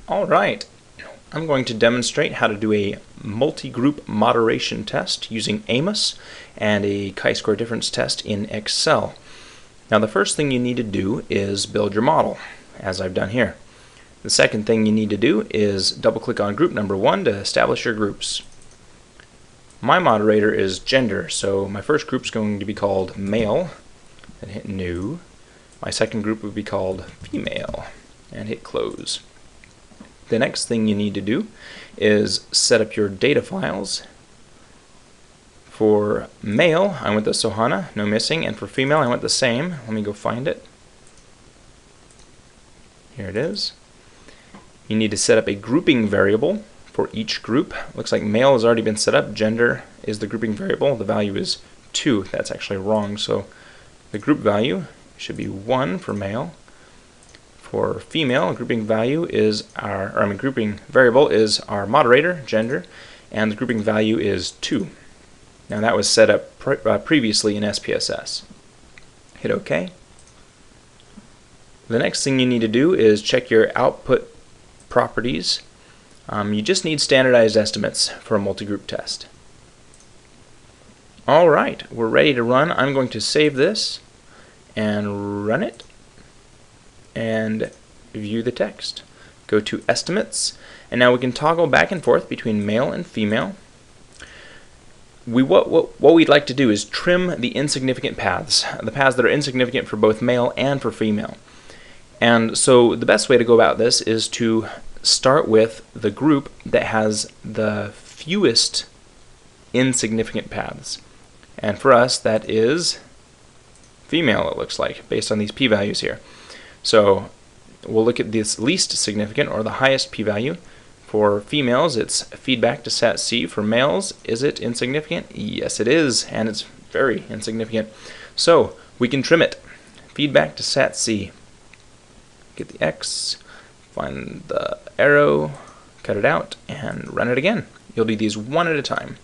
Alright, I'm going to demonstrate how to do a multi-group moderation test using AMOS and a chi-square difference test in Excel. Now the first thing you need to do is build your model, as I've done here. The second thing you need to do is double-click on group number 1 to establish your groups. My moderator is gender, so my first group is going to be called male, and hit new. My second group would be called female, and hit close. The next thing you need to do is set up your data files. For male, I went the Sohana, no missing, and for female, I went the same. Let me go find it. Here it is. You need to set up a grouping variable for each group. Looks like male has already been set up. Gender is the grouping variable. The value is 2. That's actually wrong. So the group value should be 1 for male. For female, grouping value is grouping variable is our moderator, gender, and the grouping value is 2. Now that was set up previously in SPSS. Hit OK. The next thing you need to do is check your output properties. You just need standardized estimates for a multi-group test. Alright, we're ready to run. I'm going to save this and run it and view the text. Go to estimates, and now we can toggle back and forth between male and female. What we'd like to do is trim the insignificant paths, the paths that are insignificant for both male and for female. And so the best way to go about this is to start with the group that has the fewest insignificant paths. And for us, that is female, it looks like, based on these p-values here. So we'll look at this least significant, or the highest p-value. For females, it's feedback to sat C. For males, is it insignificant? Yes, it is, and it's very insignificant. So we can trim it. Feedback to sat C. Get the X, find the arrow, cut it out, and run it again. You'll do these one at a time.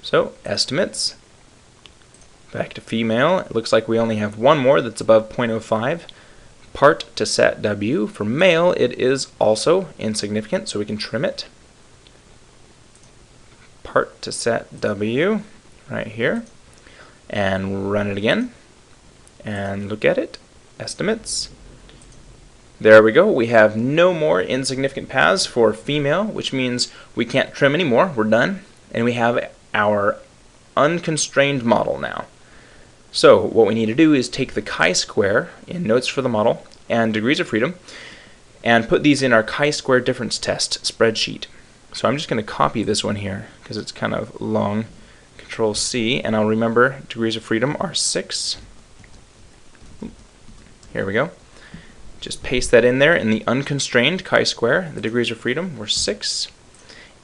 So estimates, back to female. It looks like we only have one more that's above 0.05. Part to sat W. For male, it is also insignificant, so we can trim it. Part to sat W right here, and run it again, and look at it. Estimates. There we go. We have no more insignificant paths for female, which means we can't trim anymore. We're done, and we have our unconstrained model now. So what we need to do is take the chi-square in notes for the model and degrees of freedom and put these in our chi-square difference test spreadsheet. So I'm just going to copy this one here because it's kind of long. Control C, and I'll remember degrees of freedom are 6. Here we go. Just paste that in there in the unconstrained chi-square. The degrees of freedom were 6.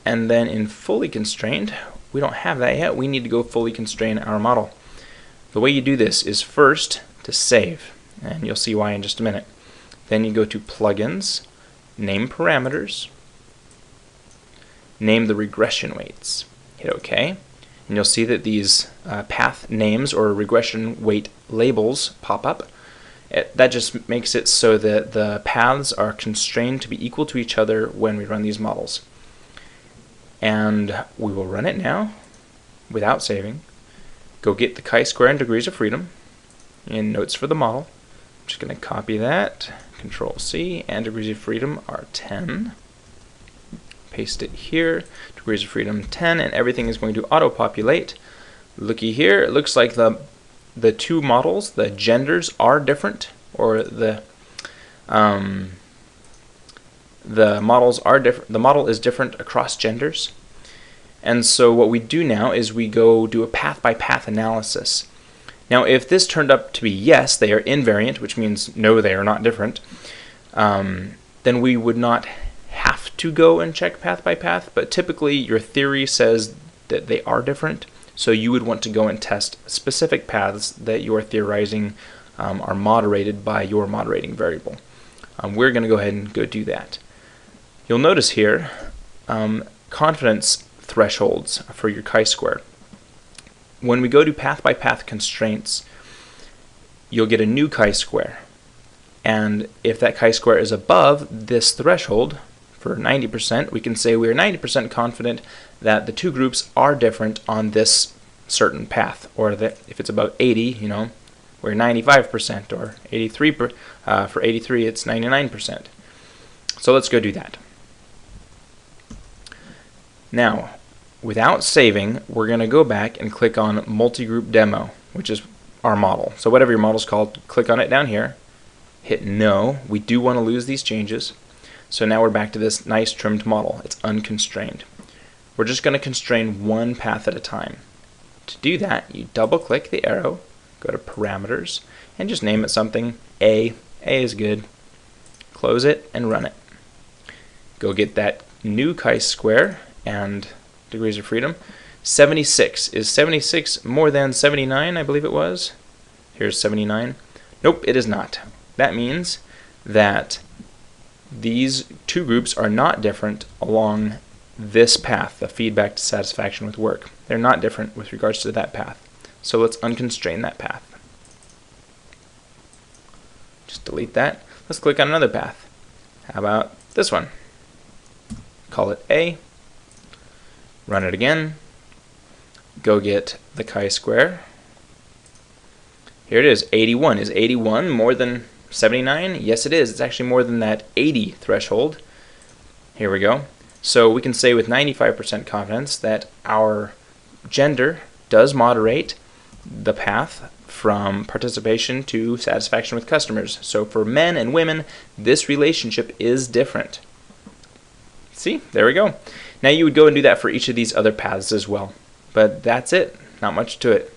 And then in fully constrained, we don't have that yet. We need to go fully constrain our model. The way you do this is first to save, and you'll see why in just a minute. Then you go to Plugins, Name Parameters, name the regression weights. Hit OK, and you'll see that these path names or regression weight labels pop up. That just makes it so that the paths are constrained to be equal to each other when we run these models. And we will run it now without saving. Go get the chi-square and degrees of freedom in notes for the model. I'm just going to copy that. Control C, and degrees of freedom are 10. Paste it here. Degrees of freedom 10, and everything is going to auto-populate. Looky here. It looks like the two models, the genders are different, or the models are different. The model is different across genders. And so what we do now is we go do a path-by-path analysis. Now if this turned up to be yes, they are invariant, which means no, they are not different, then we would not have to go and check path-by-path, but typically your theory says that they are different, so you would want to go and test specific paths that you are theorizing are moderated by your moderating variable. We're going to go ahead and go do that. You'll notice here confidence thresholds for your chi-square. When we go to path-by-path constraints, you'll get a new chi-square. And if that chi-square is above this threshold for 90%, we can say we are 90% confident that the two groups are different on this certain path, or that if it's about 80, we're 95%, or 83 for 83 it's 99%. So let's go do that. Now, without saving, we're going to go back and click on Multigroup Demo, which is our model. So whatever your model is called, click on it down here, hit No. We do want to lose these changes. So now we're back to this nice trimmed model. It's unconstrained. We're just going to constrain one path at a time. To do that, you double click the arrow, go to Parameters, and just name it something. A. A is good. Close it and run it. Go get that new chi-square and degrees of freedom. 76. Is 76 more than 79, I believe it was? Here's 79. Nope, it is not. That means that these two groups are not different along this path, the feedback to satisfaction with work. They're not different with regards to that path. So let's unconstrain that path. Just delete that. Let's click on another path. How about this one? Call it A. Run it again. Go get the chi-square. Here it is, 81. Is 81 more than 79? Yes, it is. It's actually more than that 80 threshold. Here we go. So we can say with 95% confidence that our gender does moderate the path from participation to satisfaction with customers. So for men and women, this relationship is different. See, there we go. Now you would go and do that for each of these other paths as well. But that's it. Not much to it.